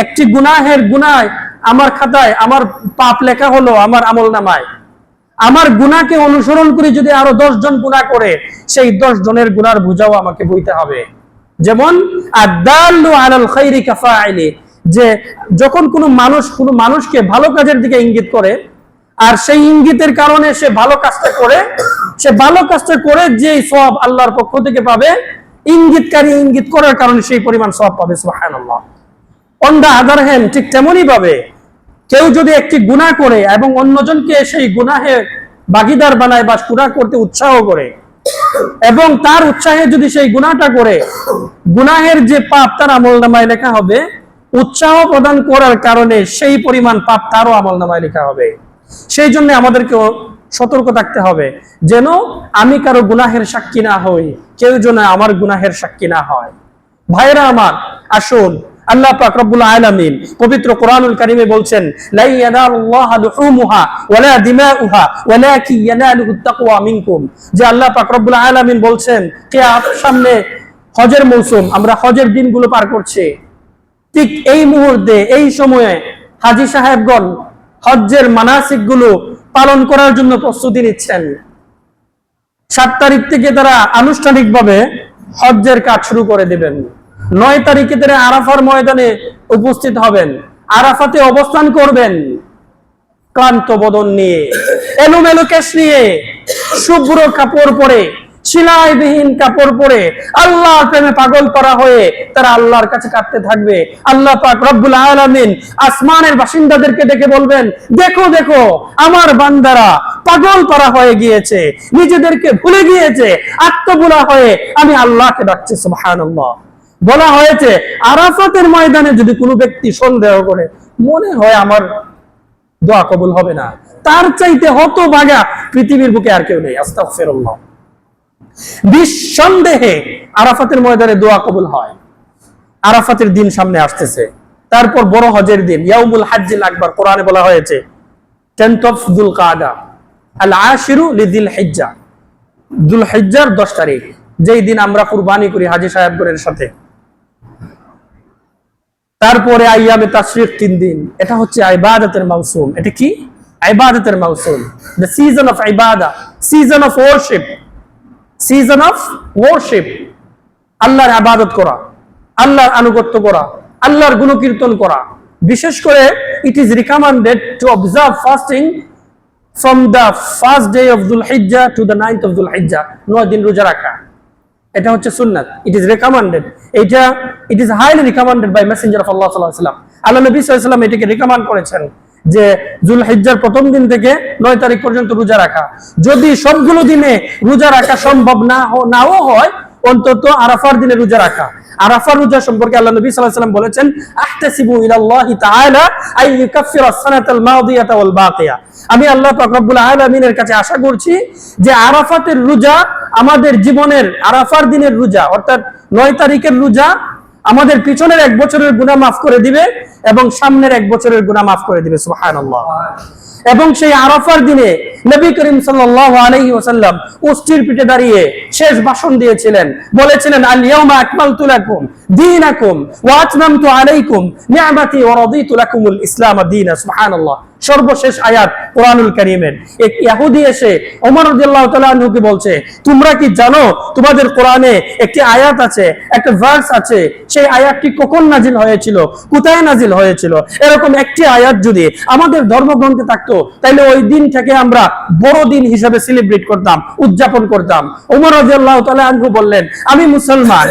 একটি গুনাহের গুনায় আমার খাতায় আমার পাপ লেখা হলো আমার আমলনামায়, আমার গুনাহকে অনুসরণ করে যদি আরো 10 জন গুনাহ করে, সেই 10 জনের গুনার বোঝাও আমাকে বইতে হবে। যেমন আদাল্লু আলাল খাইরি কাফাইলি, যে যখন কোনো মানুষকে ভালো কাজের দিকে ইঙ্গিত করে, আর সেই ইঙ্গিতের কারণে সে ভালো কাজটা করে যে সওয়াব আল্লাহর পক্ষ থেকে পাবে, ইঙ্গিতকারী ইঙ্গিত করার কারণে সেই পরিমাণ সওয়াব পাবে। সুবহানাল্লাহ। অন দা আদার হ্যান্ড, ঠিক তেমনই ভাবে কেউ যদি একটি গুনাহ করে এবং অন্যজনকে সেই গুনাহে ভাগীদার বানায় বা গুনাহ করতে উৎসাহ করে এবং তার উৎসাহে যদি সেই গুনাহটা করে, গুনাহের যে পাপ তার আমলনামায় লেখা হবে, উৎসাহ প্রদান করার কারণে সেই পরিমাণ পাপ তারও আমলনামায় লেখা হবে। সেই জন্য আমাদেরকে সতর্ক থাকতে হবে যেন আমি কারো গুনাহের সাক্ষী না হই, কেউ যেন আমার গুনাহের সাক্ষী না হয়। ভাইরা আমার, আসুন, আল্লাহ পাক রব্বুল আলামিন পবিত্র কোরআনুল কারীমে বলছেন, লা ইয়ানালুল্লাহু লুহুমুহা ওয়ালা দিমাউহা ওয়ালাকিন ইয়ানালুহুত তাকওয়া মিনকুম, যে আল্লাহ পাক রব্বুল আলামিন বলছেন কিয়ামতের সামনে হজের মৌসুম, আমরা হজের দিনগুলো পার করছি। ঠিক এই মুহূর্তে, এই সময়ে হাজী সাহেবগণ হজ্জের মানাসিকগুলো পালন করার জন্য প্রস্তুতি নিচ্ছেন। 7 তারিখ থেকে তারা আনুষ্ঠানিকভাবে হজ্জের কাজ শুরু করে দিবেন। 9 তারিখে তারা আরাফার ময়দানে উপস্থিত হবেন, আরাফাতে অবস্থান করবেন ক্লান্ত বদন নিয়ে, এলোমেলো কেশ নিয়ে, শুভ্র কাপড় পরে, সেলাইবিহীন কাপড় পরে, আল্লাহর প্রেমে পাগল করা হয়ে তারা আল্লাহর কাছে কাঁদতে থাকবে। আল্লাহ পাক রব্বুল আলামিন আসমানের বাসিন্দাদেরকে ডেকে বলবেন, দেখো দেখো আমার বান্দারা পাগল করা হয়ে গিয়েছে, নিজেদেরকে ভুলে গিয়েছে, আত্মভোলা হয়ে আমি আল্লাহকে ডাকছে। সুবহানাল্লাহ। বলা হয়েছে আরাফাতের ময়দানে যদি কোনো ব্যক্তি সন্দেহ করে, মনে হয় আমার দোয়া কবুল হবে না, তার চাইতে হতভাগা পৃথিবীর বুকে আর কেউ নেই। আস্তাগফিরুল্লাহ। নিঃসন্দেহে আরাফাতের ময়দানে দোয়া কবুল হয়। আরাফাতের দিন সামনে আসতেছে, তারপর বড় হজের দিন ইয়াউমুল হাজ্জিল আকবার, কোরআনে বলা হয়েছে 10th of যুলকাদা, আল আশিরু লিযিল হিজ্জা, যুলহিজ্জার 10 তারিখ, যেই দিন আমরা কুরবানি করি হাজী সাহেবগণের সাথে। তারপরে আইয়ামে তাশরিক 3 দিন, এটা হচ্ছে ইবাদতের মৌসুম। এটা কি? ইবাদতের মৌসুম, the season of ibadah, season of worship, season of worship, আল্লাহর ইবাদত করা, আল্লাহর আনুগত্য করা, আল্লাহর গুণকীর্তন করা। বিশেষ করে it is recommended to observe fasting from the first day of Dhul Hijjah to the 9th of Dhul Hijjah, 9 দিন রোজা রাখা। এটা হচ্ছে সুন্নাত, it is recommended, it is highly recommended by messenger of Allah sallallahu alaihi wasallam। আল্লাহ নবী সাল্লাল্লাহু আলাইহি ওয়াসাল্লাম এটাকে রিকমেন্ড করেছেন যে যুলহিজ্জার প্রথম দিন থেকে 9 তারিখ পর্যন্ত রোজা রাখা। যদি সবগুলো দিনে রোজা রাখা সম্ভব নাও হয়, অন্তত আরাফার দিনে রোজা রাখা। আরাফার রোজা সম্পর্কে আল্লাহ নবী সাল্লাল্লাহু আলাইহি ওয়াসাল্লাম বলেছেন, আহতাসিবু ইলাল্লাহি তাআলা আই ইউকাফিরা আস-সানাতাল মাদিয়াতা ওয়াল বাকিয়া, আমি আল্লাহ পাক রব্বুল আলামিনের কাছে আশা করছি যে আরাফাতের রোজা আমাদের জীবনের, আরাফার দিনের রোজা অর্থাৎ 9 তারিখের রোজা আমাদের পিছনের 1 বছরের গুনাহ মাফ করে দিবে এবং সামনের 1 বছরের গুনাহ মাফ করে দিবে। সুবহানাল্লাহ। এবং সেই আরাফার দিনে নবী করিম সাল্লাল্লাহু আলাইহি ওয়াসাল্লাম অস্থির পিঠে দাঁড়িয়ে শেষ ভাষণ দিয়েছিলেন, বলেছিলেন, আল ইয়াউমা আকমালতু লাকুম দীনাকুম ওয়া আতমামতু আলাইকুম নি'মাতি ওয়া রাদিতু লাকুমুল ইসলাম দীনা। সুবহানাল্লাহ। সর্বশেষ আয়াত কোরআনুল কারীমের। এক ইহুদি এসে ওমর রাদিয়াল্লাহু তাআলা আনহুকে বলছে, তোমরা কি জানো তোমাদের কোরআনে একটি আয়াত আছে, একটা ভার্স আছে, সেই আয়াতটি কখন নাজিল হয়েছিল, কোথায় নাজিল হয়েছিল? এরকম একটি আয়াত যদি আমাদের ধর্মগ্রন্থে থাকতো, তাহলে ওই দিন থেকে আমরা বড় দিন হিসাবে সেলিব্রেট করতাম, উদযাপন করতাম। ওমর রাদিয়াল্লাহু তাআলা আনহু বললেন, আমি মুসলমান,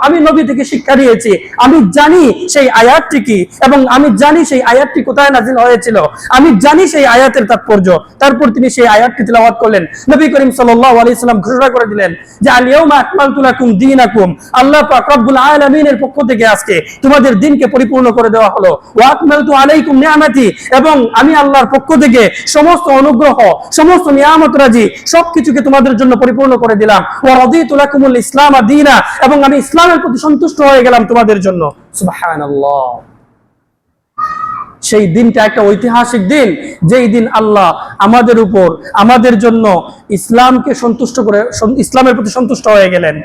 আমি নবী থেকে শিক্ষা নিয়েছি, আমি জানি সেই আয়াতটি কি এবং আমি জানি সেই আয়াতটি কোথায় নাজিল হয়েছিল, আমি জানি সেই আয়াতের তাৎপর্য। তারপর তিনি সেই আয়াতটি তেলাওয়াত করলেন। নবী করিম সাল্লাল্লাহু আলাইহি সাল্লাম ঘোষণা করে দিলেন যে আল ইয়াউমা আকমালতু লাকুম দীনাকুম, আল্লাহ পাক রব্বুল আলামিনের পক্ষ থেকে আজকে তোমাদের দিনকে পরিপূর্ণ করে দেওয়া হলো। ওয়া আকমালতু আলাইকুম নি'মাতি, এবং আমি আল্লাহর পক্ষ থেকে সমস্ত অনুগ্রহ, সমস্ত নিয়ামত রাজি সবকিছুকে তোমাদের জন্য পরিপূর্ণ করে দিলাম। ওয়া রাদিতু লাকুমুল ইসলাম দীনা, এবং আমি ইসলামের প্রতি সন্তুষ্ট হয়ে গেলাম তোমাদের জন্য। সুবহানাল্লাহ। সেই দিনটা একটা ঐতিহাসিক দিন, যেই দিন আল্লাহ আমাদের উপর, আমাদের জন্য ইসলামকে সন্তুষ্ট করে, ইসলামের প্রতি সন্তুষ্ট হয়ে গেলেন।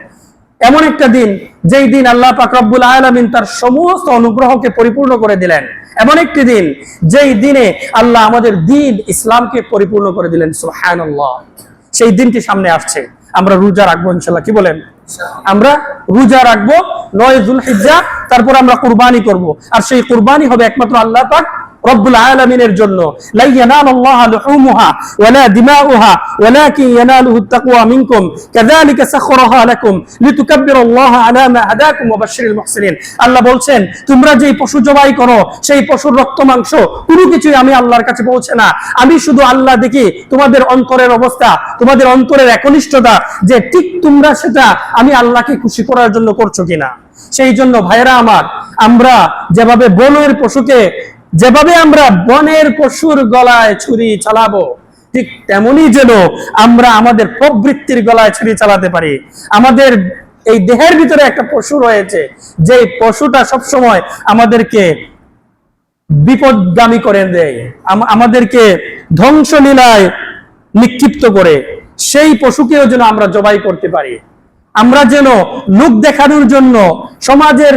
এমন একটা দিন যেই দিন আল্লাহ পাক রব্বুল আলামিন তার সমস্ত অনুগ্রহকে পরিপূর্ণ করে দিলেন। এমন একটি দিন যেই দিনে আল্লাহ আমাদের দিন ইসলামকে পরিপূর্ণ করে দিলেন। সুবহানাল্লাহ। সেই দিনটি সামনে আসছে, আমরা রোজা রাখবো ইনশাআল্লাহ। কি বলেন? আমরা রোজা রাখবো 9 যুলহিজ্জা, তারপর আমরা কুরবানি করব। আর সেই কুরবানি হবে একমাত্র আল্লাহ পাক রব্বুল আলামিনের জন্য। লা ইয়ানালুল্লাহা লুহুমুহা ওয়ালা দিমাউহা ওয়ালাকিন ইয়ানালুহু তাকওয়া মিনকুম কাযালিকা সাখখারাহা লাকুম লিতুকাব্বিরুল্লাহা আলা মা হাদাকুম ওয়া বাশশিরিল মুহসিনিন। আল্লাহ বলছেন, তোমরা যেই পশু জবাই করো সেই পশুর রক্ত মাংস কোনো কিছুই আমি আল্লাহর কাছে পৌঁছে না। আমি শুধু আল্লাহ দেখি তোমাদের অন্তরের অবস্থা, তোমাদের অন্তরের একনিষ্ঠতা, যে ঠিক তোমরা সেটা আমি আল্লাহকে খুশি করার জন্য করছো কিনা। সেই জন্য ভাইরা আমার, আমরা যেভাবে আমরা বনের পশুর গলায় ছুরি চালাবো, ঠিক তেমনি যেন আমরা আমাদের প্রবৃত্তির গলায় ছুরি চালাতে পারি। আমাদের এই দেহের ভিতরে একটা পশু রয়েছে, যে পশুটা সবসময় আমাদেরকে বিপদগামী করে দেয়, আমাদেরকে ধ্বংসলীলায় নিক্ষিপ্ত করে। সেই পশুকেও যেন আমরা জবাই করতে পারি। আমরা যেন লোক দেখানোর জন্য, সমাজের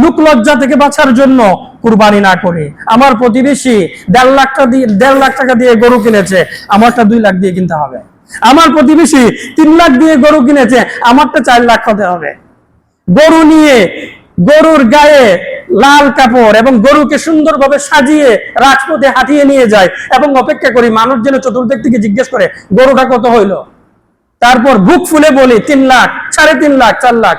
লোক লজ্জা থেকে বাঁচার জন্য কুরবানি না করি। আমার প্রতিবেশী 1.5 লাখ টাকা দিয়ে গরু কিনেছে, আমারটা 2 লাখ দিয়ে কিনতে হবে। আমার প্রতিবেশী 3 লাখ দিয়ে গরু কিনেছে, আমারটা 4 লাখ হতে হবে। গরু নিয়ে গরুর গায়ে লাল কাপড় এবং গরুকে সুন্দরভাবে সাজিয়ে রাজপথে হাঁটিয়ে নিয়ে যায় এবং অপেক্ষা করি মানুষ যেন চতুর্দিক থেকে জিজ্ঞেস করে গরুটা কত হইলো। তারপর বুক ফুলে বলি 3 লাখ, 3.5 লাখ, 4 লাখ।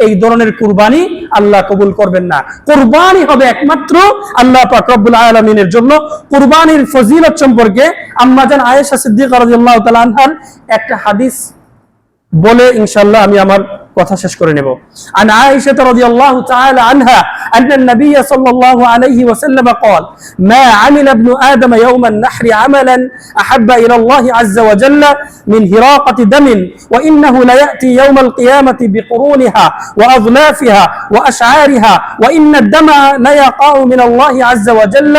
এই ধরনের কুরবানি আল্লাহ কবুল করবেন না। কুরবানি হবে একমাত্র আল্লাহ পাক রব্বুল আলামিনের জন্য। কুরবানির ফজিলত সম্পর্কে আম্মা জান আয়েশা সিদ্দিকা রাদিয়াল্লাহু তাআলা আনহার একটা হাদিস বলে ইনশাআল্লাহ আমি আমার কথা শেষ করে নেব। আন আয়েশা রাদিয়াল্লাহু তাআলা আনহা আন্না নবী সাল্লাল্লাহু আলাইহি ওয়াসাল্লাম قال ما عمل ابن آدم يوم النحر عملا أحب إلى الله عز وجل من هراقة دم وإنه ليأتي يوم القيامة بقرونها وأظلافها وأشعارها وإن الدم ليقع من الله عز وجل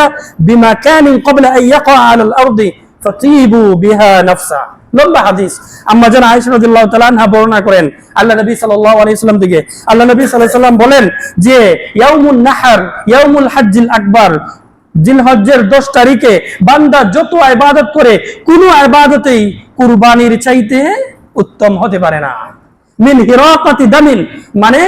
بمكان قبل أن يقع على الأرض فطيبوا بها نفسا। লম্বা হাদিস। আম্মা জান আয়েশা রাদিয়াল্লাহু তাআলা আনহা বর্ণনা করেন আল্লাহ নবী সাল্লাল্লাহু আলাইহি ওয়াসাল্লাম থেকে, আল্লাহ নবী সাল্লাল্লাহু আলাইহি ওয়াসাল্লাম বলেন যে ইয়াউমুন নাহর, ইয়াউমুল হজ্জিল আকবার, জিলহজ্জের 10 তারিখে বান্দা যত ইবাদত করে কোনো ইবাদতেই কুরবানির চাইতে উত্তম হতে পারে না। মিন হিরাকাতি দামিন, মানে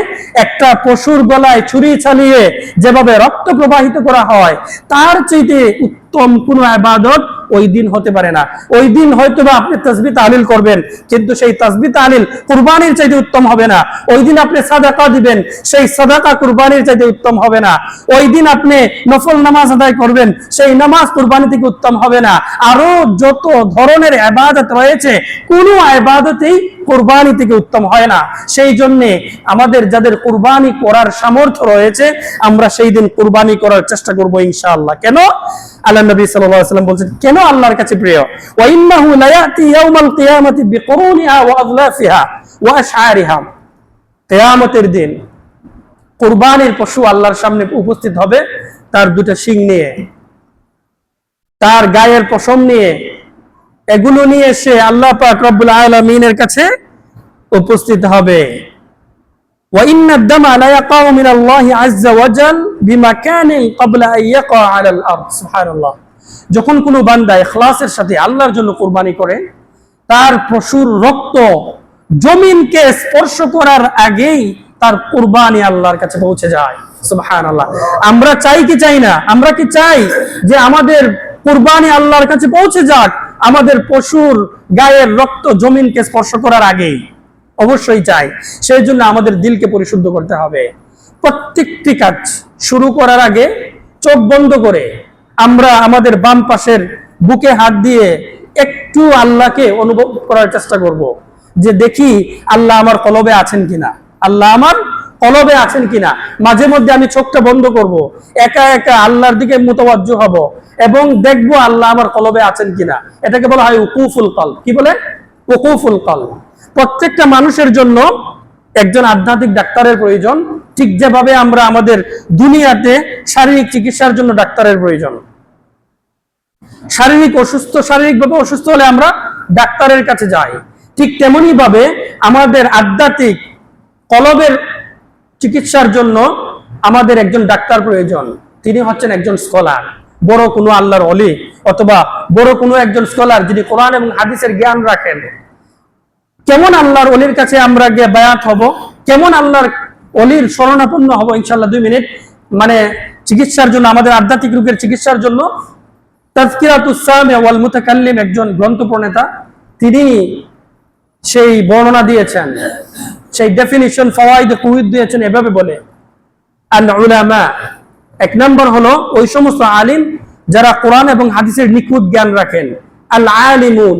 একটা পশুর গলায় ছুরি চালিয়ে যেভাবে রক্ত প্রবাহিত করা হয় তার চাইতে উত্তম কোনো ইবাদত ওই দিন হতে পারে না। ওই দিন হয়তো বা আপনি তাসবিহ তাহলিল করবেন, কিন্তু সেই তাসবিহ তাহলিল কুরবানির চাইতে উত্তম হবে না। ওই দিন আপনি সাদাকা দিবেন, সেই সাদাকা কুরবানির চাইতে উত্তম হবে না। ওই দিন আপনি নফল নামাজ আদায় করবেন, সেই নামাজ কুরবানি থেকে উত্তম হবে না। আরো যত ধরনের ইবাদত রয়েছে কোনো ইবাদতেই কুরবানি থেকে উত্তম হয় না। সেই জন্য আমাদের যাদের কুরবানি করার সামর্থ্য রয়েছে আমরা সেই দিন কুরবানি করার চেষ্টা করব ইনশাআল্লাহ। কেন? আল্লাহ নবী সাল্লাল্লাহু আলাইহি ওয়াসাল্লাম বলেন কেন আল্লাহর কাছে প্রিয়, ওয়া ইন্নাহু লায়াতি ইয়াউমাল কিয়ামাতি বিকুরুনিহা ওয়া আযলাফিহা ওয়া আশআরিহা। কিয়ামতের দিন কুরবানির পশু আল্লাহর সামনে উপস্থিত হবে তার 2টা শিং নিয়ে, তার গায়ের পশম নিয়ে, এগুলো নিয়ে সে আল্লাহ পাক রব্বুল আলামিনের কাছে উপস্থিত হবে। ওয়া ইন্নাদ দামা লা ইয়াকাউ মিনাল্লাহি আযজা ওয়া জাল বিমাকানিন ক্বাবলা আন ইয়াকা আলাল আরদ। সুবহানাল্লাহ। যখন কোনো বান্দা ইখলাসের সাথে আল্লাহর জন্য কুরবানি করে তার পশুর রক্ত জমিনকে স্পর্শ করার আগেই তার কুরবানি আল্লাহর কাছে পৌঁছে যায়। সুবহানাল্লাহ। আমরা চাই কি চাই না? আমরা কি চাই যে আমাদের কুরবানি আল্লাহর কাছে পৌঁছে যাক আমাদের পশুর গায়ের রক্ত জমিনকে স্পর্শ করার আগেই? অবশ্যই চাই। সেই জন্য আমাদের দিলকে পরিশুদ্ধ করতে হবে। প্রত্যেকটি কাজ শুরু করার আগে চোখ বন্ধ করে আমরা আমাদের বাম পাশের বুকে হাত দিয়ে একটু আল্লাহকে অনুভব করার চেষ্টা করব, যে দেখি আল্লাহ আমার কলবে আছেন কিনা, আল্লাহ আমার কলবে আছেন কিনা। মাঝে মধ্যে আমি চোখটা বন্ধ করব, একা একা আল্লাহর দিকে মুতাওয়াজ্জু হব এবং দেখব আল্লাহ আমার কলবে আছেন কিনা। এটাকে বলা হয় উকুফুল কলব। কি বলে? উকুফুল কলব। প্রত্যেকটা মানুষের জন্য একজন আধ্যাত্মিক ডাক্তারের প্রয়োজন, ঠিক যেভাবে আমরা আমাদের দুনিয়াতে শারীরিক চিকিৎসার জন্য ডাক্তারের প্রয়োজন। শারীরিকভাবে অসুস্থ হলে আমরা ডাক্তারের কাছে যাই, ঠিক তেমনি ভাবে আমাদের আধ্যাত্মিক কলবের চিকিৎসার জন্য আমাদের একজন ডাক্তার প্রয়োজন। তিনি হচ্ছেন একজন স্কলার, বড় কোনো আল্লাহর ওলি অথবা বড় কোনো একজন স্কলার যিনি কোরআন এবং হাদিসের জ্ঞান রাখেন। কেমন আল্লাহর ওলির কাছে আমরা গিয়ে বায়াত হব, কেমন আল্লাহর ওলির শরণাপন্ন হব ইনশাআল্লাহ 2 মিনিট মানে চিকিৎসার জন্য, আমাদের আধ্যাত্মিক রোগের চিকিৎসার জন্য তাযকিরাতুস সামি ওয়াল মুতাকাল্লিম, একজন গ্রন্থ প্রণেতা, তিনি সেই বর্ণনা দিয়েছেন, সেই ডেফিনিশন ফাওয়াইদ কুইদ দিয়েছেন এভাবে বলে, আল উলামা, এক নম্বর হলো ওই সমস্ত আলিম যারা কোরআন এবং হাদিসের নিখুঁত জ্ঞান রাখেন, আল আলিমুন,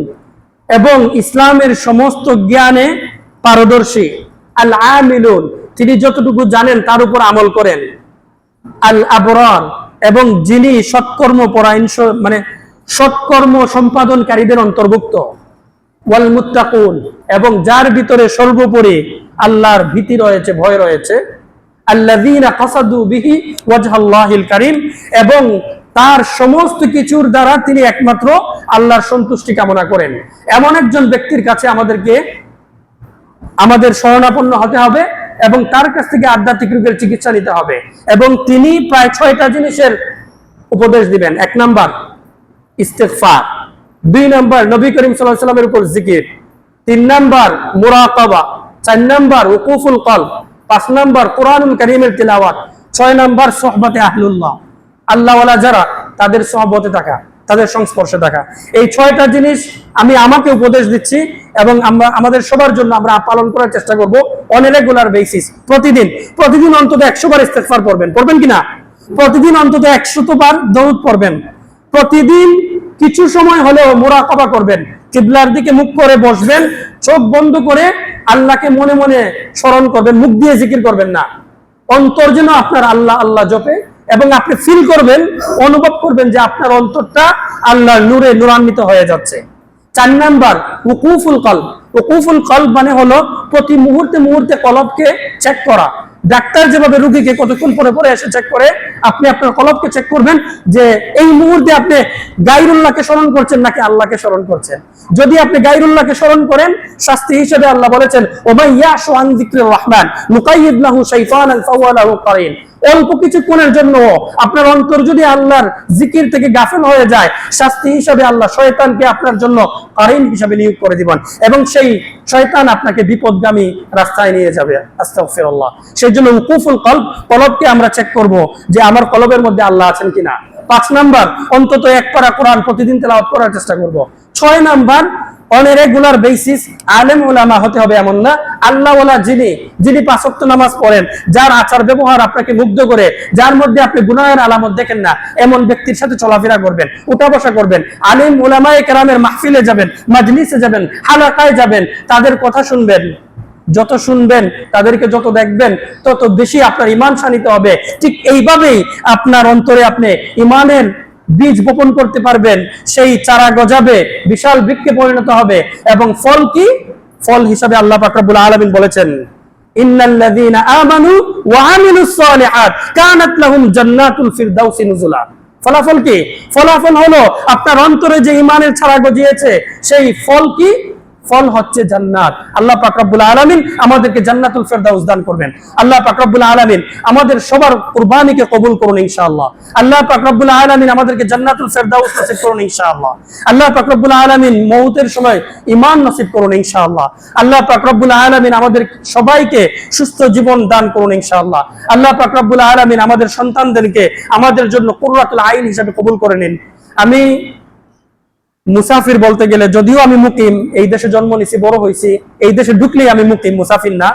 এবং ইসলামের সমস্ত জ্ঞানে পারদর্শী, আল আমিলুন, তিনি যতটুকু জানেন তার উপর আমল করেন, আল আবরার, এবং যিনি সৎকর্ম পরায়ণ, মানে সৎকর্ম সম্পাদনকারীদের অন্তর্ভুক্ত, ওয়াল মুত্তাকুন, এবং যার ভিতরে সর্বোপরি আল্লাহর ভীতি রয়েছে, ভয় রয়েছে, আল্লাযীনা কাসাদু বিহি ওয়াজহাল্লাহিল কারীম, এবং তার সমস্ত কিছুর দ্বারা তিনি একমাত্র আল্লাহর সন্তুষ্টি কামনা করেন। এমন একজন ব্যক্তির কাছে আমাদের শরণাপন্ন হতে হবে এবং তার কাছ থেকে আধ্যাত্মিক রোগের চিকিৎসা নিতে হবে। এবং তিনি প্রায় 6টা জিনিসের উপদেশ দিবেন। 1 নাম্বার ইস্তিগফার, 2 নাম্বার নবী করিম সাল্লাল্লাহু আলাইহি ওয়াসাল্লামের উপর জিকির, 3 নাম্বার মুরাকাবা, 4 নাম্বার ওকুফুল কলব, 5 নাম্বার কোরআনুল কারীমের তিলাওয়াত, 6 নাম্বার সুহবতে আহলুল্লাহ, আল্লাহওয়ালা যারা তাদের সহবতে থাকা, তাদের সংস্পর্শে থাকা। এই 6টা জিনিস আমি আমাকে উপদেশ দিচ্ছি এবং আমাদের সবার জন্য আমরা পালন করার চেষ্টা করব অন এ রেগুলার বেসিস। প্রতিদিন অন্তত 100 বার ইস্তেগফার পড়বেন কিনা? প্রতিদিন অন্তত 100 বার দরুদ পড়বেন। প্রতিদিন কিছু সময় হলেও মুরাকাবা করবেন, কিবলার দিকে মুখ করে বসবেন, চোখ বন্ধ করে আল্লাহকে মনে মনে স্মরণ করবেন, মুখ দিয়ে জিকির করবেন না। অন্তর যেন আপনার আল্লাহ আল্লাহ জপে, এবং আপনি ফিল করবেন, অনুভব করবেন যে আপনার অন্তরটা আল্লাহর নূরে নূরান্বিত হয়ে যাচ্ছে। 4 নাম্বার ওকুফুল কলব। ওকুফুল কলব মানে হলো প্রতি মুহূর্তে কলবকে চেক করা। ডাক্তার যেভাবে রোগীকে কতক্ষণ পরে এসে চেক করে, আপনি আপনার কলবকে চেক করবেন যে এই মুহূর্তে আপনি গায়রুল্লাহকে স্মরণ করছেন নাকি আল্লাহকে স্মরণ করছেন। যদি আপনি গায়রুল্লাহকে স্মরণ করেন, শাস্তি হিসেবে আল্লাহ বলেছেন ওমাই ইয়াশু আন যিকরির রহমান নুকাইয়িদ লাহু শাইতানান ফাহুয়া লাহু কারিন। অল্প কিছুক্ষণের জন্য আপনার অন্তর যদি আল্লাহর জিকির থেকে গাফেল হয়ে যায়, শাস্তি হিসেবে আল্লাহ শয়তানকে আপনার জন্য কারিন হিসেবে নিয়োগ করে দিবেন, এবং সেই শয়তান আপনাকে বিপদগামী রাস্তায় নিয়ে যাবে। আস্তাগফিরুল্লাহ। সেই জন্য উকুফুল কলব, কলবকে আমরা চেক করব যে আমার কলবের মধ্যে আল্লাহ আছেন কিনা। 5 নাম্বার অন্তত 1 পারা কোরআন প্রতিদিন তেলাওয়াত করার চেষ্টা করব। 6 number on a regular basis আলেম উলামা হতে হবে এমন না, আল্লাহওয়ালা যিনি 5 ওয়াক্ত নামাজ পড়েন, যার আচার ব্যবহার আপনাকে মুগ্ধ করে, যার মধ্যে আপনি গুনাহের আলামত দেখেন না, এমন ব্যক্তির সাথে চলাফেরা করবেন, উঠা বসা করবেন। আলেম উলামায়ে কেরামের মাহফিলে যাবেন, মাজলিসে যাবেন, হালাকায় যাবেন, তাদের কথা শুনবেন। যত শুনবেন, তাদেরকে যত দেখবেন, তত বেশি আপনার ঈমান শানিত হবে। ঠিক এইভাবেই আপনার অন্তরে আপনি ঈমানের বীজ বপন করতে পারবেন, সেই চারা গজাবে, বিশাল বৃক্ষে পরিণত হবে। এবং ফল কি? ফল হিসাবে আল্লাহ পাক রব্বুল আলামিন বলেছেন ইন্নাল্লাযীনা আমানু ওয়া আমিলুস সালিহাত কানাত লাহুম জান্নাতুল ফিরদাউসি নুজুলা। ফলাফল কি? ফলাফল হলো আপনার অন্তরে যে ঈমানের চারা গজিয়েছে, সেই ফল কি? ফল হচ্ছে জান্নাত। আল্লাহ পাক রব্বুল আলামিন আমাদেরকে জান্নাতুল ফিরদাউস দান করবেন। আল্লাহ পাক রব্বুল আলামিন আমাদের সবার কুরবানিকে কবুল করুন ইনশাআল্লাহ। আল্লাহ পাক রব্বুল আলামিন আমাদেরকে জান্নাতুল ফিরদাউস নসিব করুন ইনশাআল্লাহ। আল্লাহ পাক রব্বুল আলামিন মওতের সময় ঈমান নসিব করুন ইনশাআল্লাহ। আল্লাহ পাক রব্বুল আলামিন আমাদের সবাইকে সুস্থ জীবন দান করুন ইনশাআল্লাহ। আল্লাহ পাক রব্বুল আলামিন আমাদের সন্তানদেরকে আমাদের জন্য কুররাতুল আইন হিসেবে কবুল করে নিন। আমি মুসাফির বলতে গেলে, যদিও আমি মুকিম, এই দেশে জন্ম নিয়েছি, বড় হয়েছি, এই দেশে ঢুকলেই আমি মুকিম, মুসাফির না।